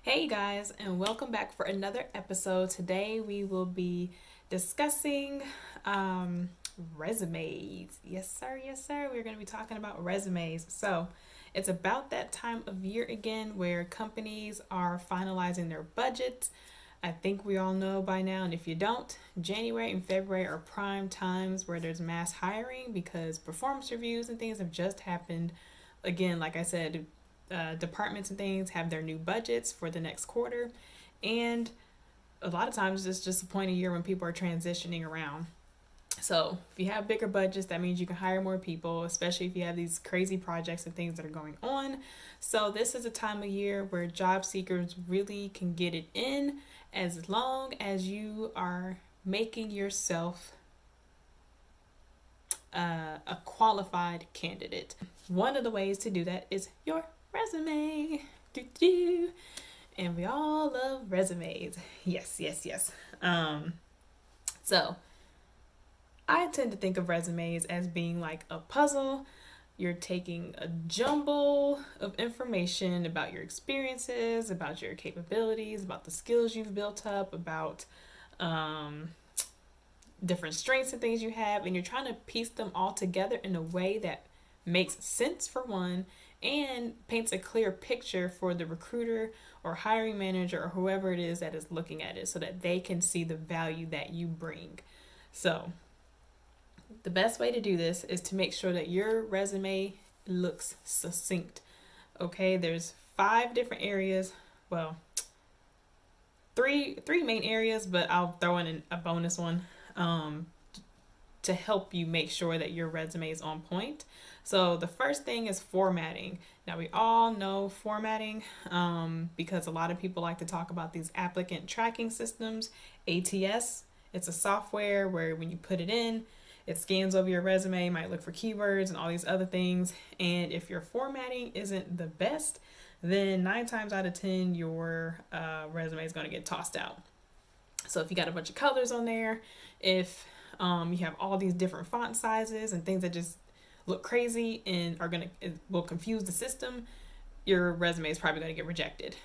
Hey guys, and welcome back for another episode. Today we will be discussing um, resumes. Yes, sir, yes, sir. We're going to be talking about resumes. So it's about that time of year again where companies are finalizing their budgets. I think we all know by now, and if you don't, January and February are prime times where there's mass hiring because performance reviews and things have just happened. Again, like I said, departments and things have their new budgets for the next quarter, and a lot of times it's just a point of year when people are transitioning around. So if you have bigger budgets, that means you can hire more people, especially if you have these crazy projects and things that are going on. So this is a time of year where job seekers really can get it in as long as you are making yourself a qualified candidate. One of the ways to do that is your resume. Doo-doo. And we all love resumes. Yes, yes, yes. So I tend to think of resumes as being like a puzzle. You're taking a jumble of information about your experiences, about your capabilities, about the skills you've built up, about um, different strengths and things you have, and you're trying to piece them all together in a way that makes sense for one and paints a clear picture for the recruiter or hiring manager or whoever it is that is looking at it so that they can see the value that you bring. So, the best way to do this is to make sure that your resume looks succinct. Okay, there's 5 different areas. Well, three main areas, but I'll throw in a bonus one um, to help you make sure that your resume is on point. So the first thing is formatting. Now we all know formatting because a lot of people like to talk about these applicant tracking systems, ATS. It's a software where when you put it in, it scans over your resume, might look for keywords and all these other things. And if your formatting isn't the best, then 9 times out of 10, your resume is going to get tossed out. So if you got a bunch of colors on there, if you have all these different font sizes and things that just look crazy and it will confuse the system, your resume is probably going to get rejected.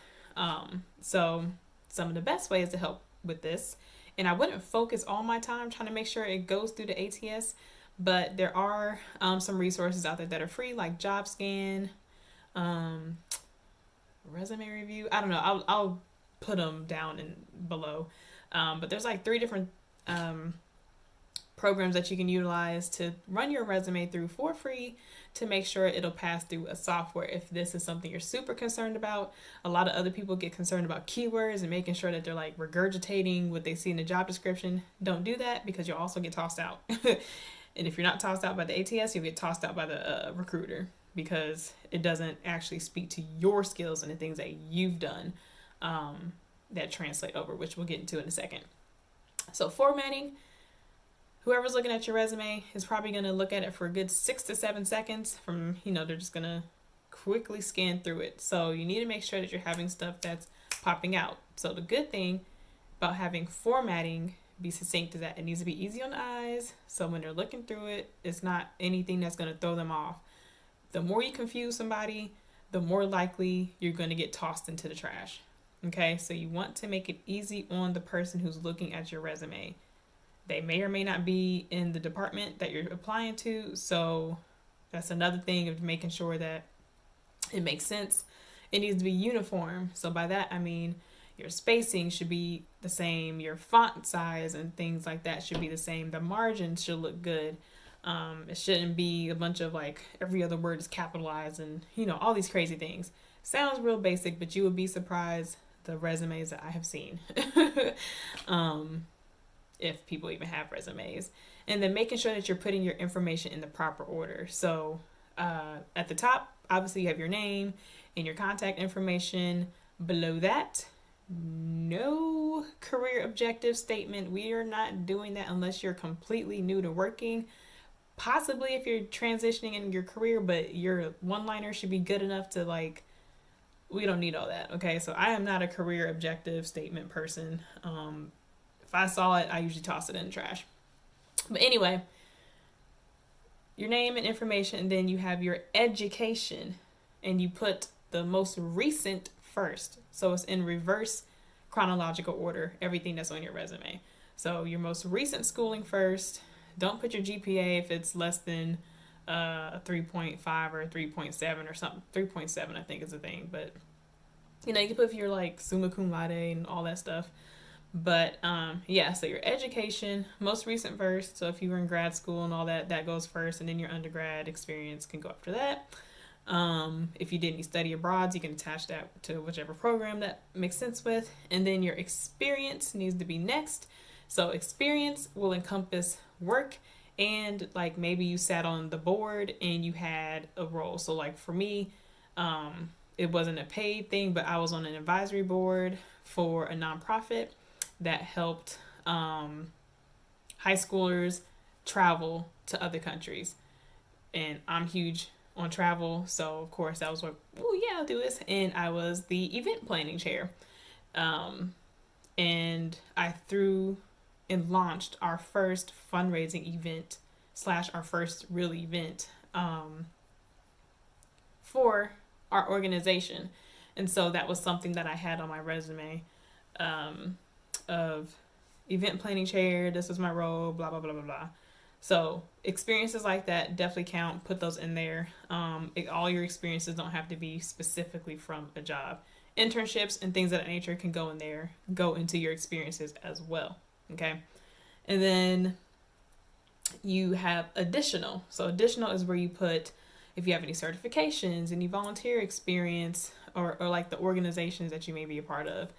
So some of the best ways to help with this, and I wouldn't focus all my time trying to make sure it goes through the ATS, but there are some resources out there that are free, like JobScan, um, Resume Review. I don't know. I'll put them down in below. But there's like 3 different programs that you can utilize to run your resume through for free to make sure it'll pass through a software if this is something you're super concerned about. A lot of other people get concerned about keywords and making sure that they're like regurgitating what they see in the job description. Don't do that because you'll also get tossed out. And if you're not tossed out by the ATS, you'll get tossed out by the recruiter because it doesn't actually speak to your skills and the things that you've done that translate over, which we'll get into in a second. So formatting, whoever's looking at your resume is probably going to look at it for a good 6 to 7 seconds from, they're just going to quickly scan through it. So you need to make sure that you're having stuff that's popping out. So the good thing about having formatting be succinct is that it needs to be easy on the eyes. So when they're looking through it, it's not anything that's going to throw them off. The more you confuse somebody, the more likely you're going to get tossed into the trash. Okay, so you want to make it easy on the person who's looking at your resume. They may or may not be in the department that you're applying to, so that's another thing of making sure that it makes sense. It needs to be uniform. So by that I mean your spacing should be the same, your font size and things like that should be the same. The margins should look good. It shouldn't be a bunch of like every other word is capitalized and all these crazy things. Sounds real basic, but you would be surprised the resumes that I have seen. If people even have resumes. And then making sure that you're putting your information in the proper order. So at the top, obviously you have your name and your contact information. Below that, no career objective statement. We are not doing that unless you're completely new to working. Possibly if you're transitioning in your career, but your one-liner should be good enough to we don't need all that. Okay, so I am not a career objective statement person. If I saw it, I usually toss it in the trash. But anyway, your name and information, and then you have your education, and you put the most recent first. So it's in reverse chronological order, everything that's on your resume. So your most recent schooling first. Don't put your GPA if it's less than 3.5 or 3.7 or something. 3.7 I think is a thing, but you can put if you're like summa cum laude and all that stuff. But yeah, so your education, most recent first. So if you were in grad school and all that, that goes first, and then your undergrad experience can go after that. If you did any study abroad, you can attach that to whichever program that makes sense with. And then your experience needs to be next. So experience will encompass work, and like maybe you sat on the board and you had a role. So like for me, it wasn't a paid thing, but I was on an advisory board for a nonprofit that helped high schoolers travel to other countries. And I'm huge on travel, so of course I was like, oh yeah, I'll do this. And I was the event planning chair. And I threw and launched our first fundraising event / our first real event for our organization. And so that was something that I had on my resume of event planning chair. This was my role, blah, blah, blah, blah, blah. So experiences like that definitely count. Put those in there. All your experiences don't have to be specifically from a job. Internships and things of that nature can go in there, go into your experiences as well. Okay. And then you have additional. So additional is where you put if you have any certifications, any volunteer experience, or like the organizations that you may be a part of.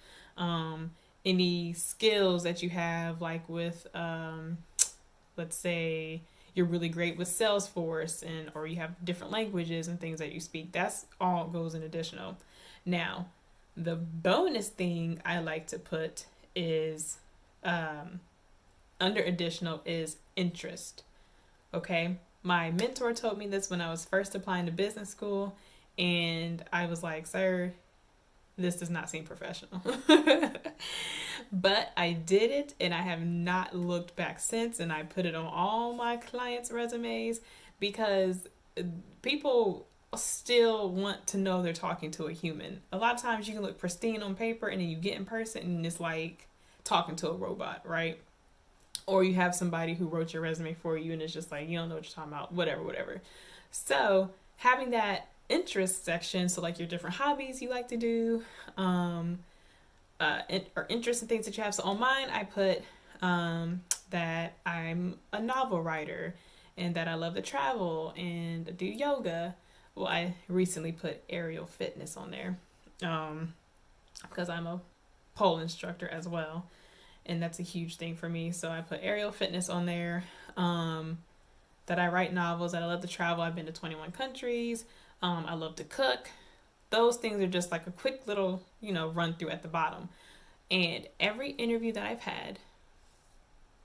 Any skills that you have, like with let's say you're really great with Salesforce, or you have different languages and things that you speak. That's all goes in additional. Now, the bonus thing I like to put is under additional is interest. Okay? My mentor told me this when I was first applying to business school, and I was like, sir, this does not seem professional. But I did it, and I have not looked back since, and I put it on all my clients' resumes because people still want to know they're talking to a human. A lot of times you can look pristine on paper, and then you get in person and it's like talking to a robot, right? Or you have somebody who wrote your resume for you and it's just like, you don't know what you're talking about, whatever. So having that interest section, so like your different hobbies you like to do, or interest in things that you have. So on mine, I put that I'm a novel writer and that I love to travel and do yoga. Well, I recently put aerial fitness on there because I'm a pole instructor as well. And that's a huge thing for me. So I put aerial fitness on there, that I write novels, that I love to travel. I've been to 21 countries. I love to cook. Those things are just like a quick little, run through at the bottom. And every interview that I've had,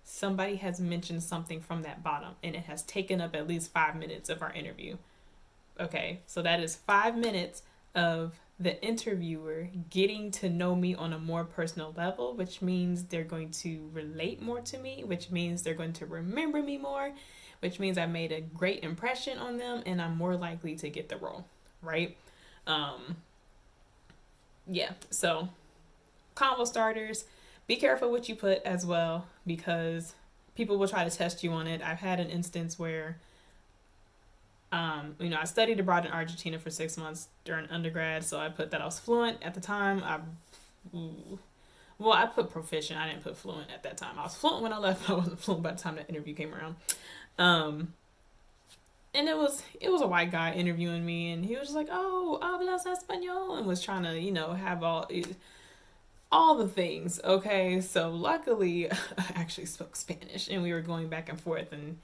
somebody has mentioned something from that bottom, and it has taken up at least 5 minutes of our interview. Okay, so that is 5 minutes of the interviewer getting to know me on a more personal level, which means they're going to relate more to me, which means they're going to remember me more, which means I made a great impression on them, and I'm more likely to get the role, right? Yeah, so combo starters, be careful what you put as well, because people will try to test you on it. I've had an instance where I studied abroad in Argentina for 6 months during undergrad, so I put that I was fluent at the time. I put proficient. I didn't put fluent at that time. I was fluent when I left, but I wasn't fluent by the time that interview came around. And it was a white guy interviewing me, and he was just like, "Oh, hablas español," and was trying to, have all the things. Okay, so luckily, I actually spoke Spanish, and we were going back and forth, and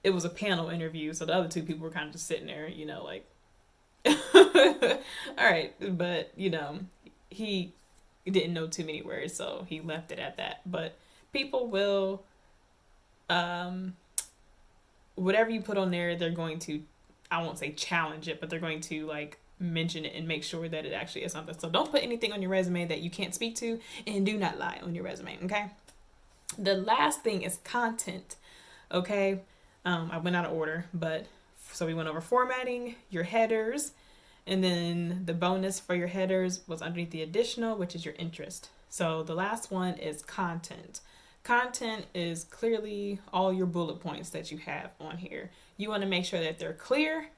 it was a panel interview, so the other two people were kind of just sitting there, like, all right. But, he didn't know too many words, so he left it at that. But people will, whatever you put on there, they're going to, I won't say challenge it, but they're going to, like, mention it and make sure that it actually is something. So don't put anything on your resume that you can't speak to, and do not lie on your resume, okay? The last thing is content, okay? I went out of order, but so we went over formatting, your headers, And then the bonus for your headers was underneath the additional, which is your interest. So the last one is content. Content is clearly all your bullet points that you have on here. You want to make sure that they're clear.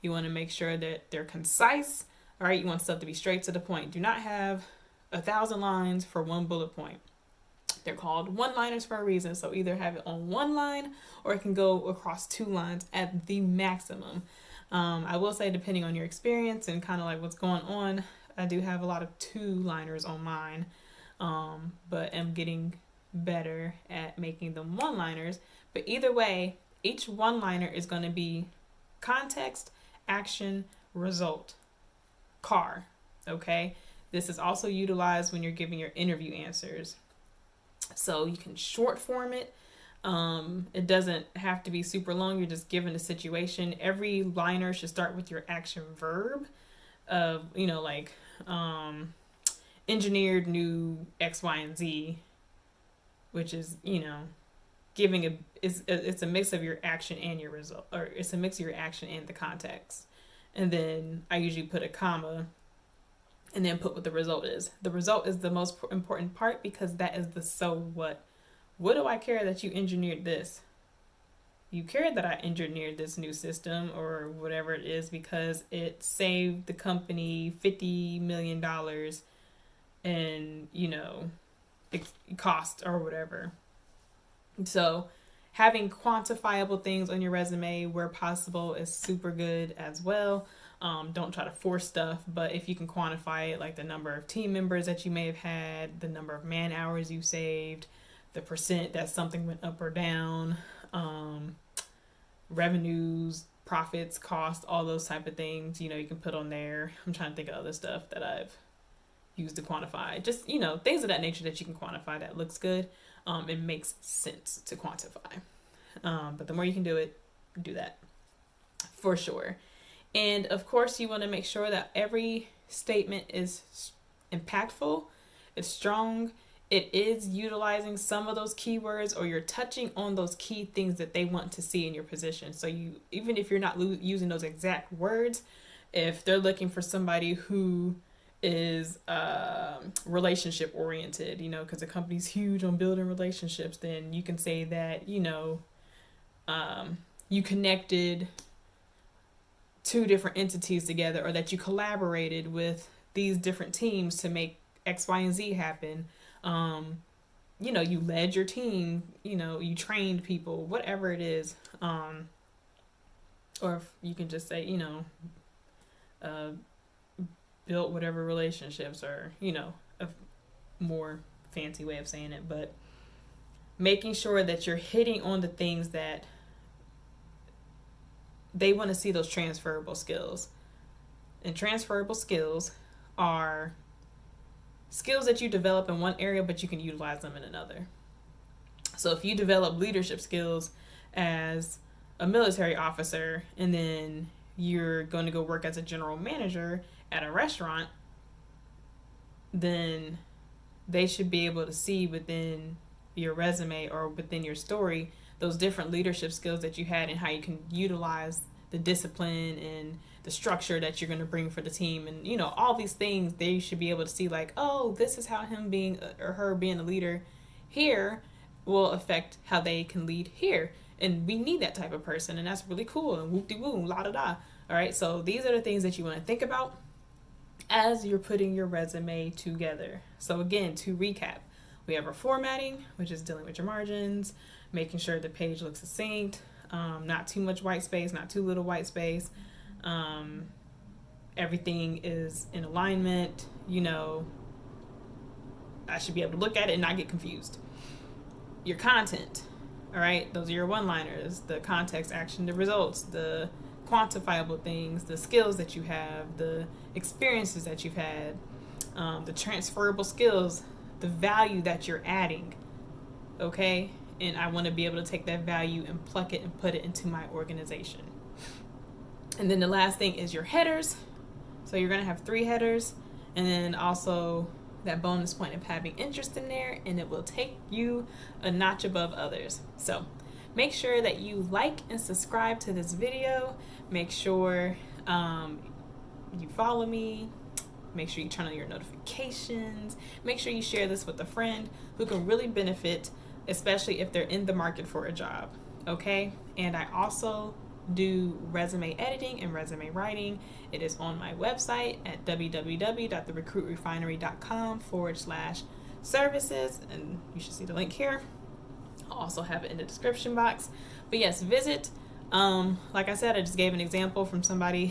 You want to make sure that they're concise. All right, you want stuff to be straight to the point. Do not have 1,000 lines for one bullet point. They're called one-liners for a reason. So either have it on one line or it can go across 2 lines at the maximum. I will say, depending on your experience and kind of like what's going on, I do have a lot of 2-liners on mine, but am getting better at making them one-liners. But either way, each one-liner is going to be context, action, result, car. Okay? This is also utilized when you're giving your interview answers. So you can short form it. It doesn't have to be super long. You're just given a situation. Every liner should start with your action verb of, like engineered new X, Y, and Z, which is, giving it's a mix of your action and your result, or it's a mix of your action and the context. And then I usually put a comma and then put what the result is. The result is the most important part because that is the so what. What do I care that you engineered this? You care that I engineered this new system or whatever it is because it saved the company $50 million in, cost or whatever. So having quantifiable things on your resume where possible is super good as well. Don't try to force stuff, but if you can quantify it, like the number of team members that you may have had, the number of man hours you saved, the percent that something went up or down, revenues, profits, costs, all those type of things, you can put on there. I'm trying to think of other stuff that I've used to quantify. Just, things of that nature that you can quantify that looks good. It makes sense to quantify. But the more you can do it, do that for sure. And of course, you want to make sure that every statement is impactful, it's strong, it is utilizing some of those keywords, or you're touching on those key things that they want to see in your position. So you, even if you're not using those exact words, if they're looking for somebody who is relationship oriented, because the company's huge on building relationships, then you can say that, you connected 2 different entities together, or that you collaborated with these different teams to make X, Y, and Z happen. You led your team, you trained people, whatever it is. Or if you can just say, built whatever relationships, or, a more fancy way of saying it, but making sure that you're hitting on the things that they want to see, those transferable skills. And transferable skills are skills that you develop in one area, but you can utilize them in another. So if you develop leadership skills as a military officer, and then you're going to go work as a general manager at a restaurant, then they should be able to see within your resume or within your story those different leadership skills that you had and how you can utilize the discipline and the structure that you're going to bring for the team. And, all these things, they should be able to see like, oh, this is how him being or her being a leader here will affect how they can lead here. And we need that type of person. And that's really cool. And whoop-de-woo, la-da-da. All right. So these are the things that you want to think about as you're putting your resume together. So again, to recap, we have our formatting, which is dealing with your margins, making sure the page looks succinct, not too much white space, not too little white space. Everything is in alignment. I should be able to look at it and not get confused. Your content, all right? Those are your one-liners, the context, action, the results, the quantifiable things, the skills that you have, the experiences that you've had, the transferable skills, the value that you're adding, okay? And I want to be able to take that value and pluck it and put it into my organization. And then the last thing is your headers. So you're going to have 3 headers, and then also that bonus point of having interest in there, and it will take you a notch above others. So make sure that you like and subscribe to this video. Make sure you follow me. Make sure you turn on your notifications. Make sure you share this with a friend who can really benefit, especially if they're in the market for a job. Okay? And I also do resume editing and resume writing. It is on my website at www.therecruitrefinery.com/services, and you should see the link here. I'll also have it in the description box. But yes, visit. Like I said, I just gave an example from somebody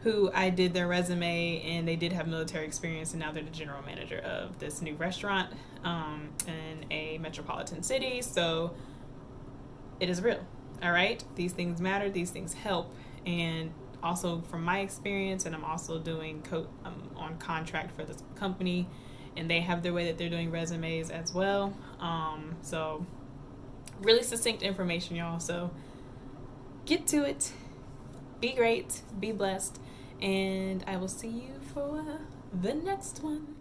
who I did their resume, and they did have military experience, and now they're the general manager of this new restaurant in a metropolitan city. So it is real. All right, these things matter, these things help. And also from my experience, and I'm also doing I'm on contract for this company, and they have their way that they're doing resumes as well. So really succinct information, y'all. So get to it, be great, be blessed, and I will see you for the next one.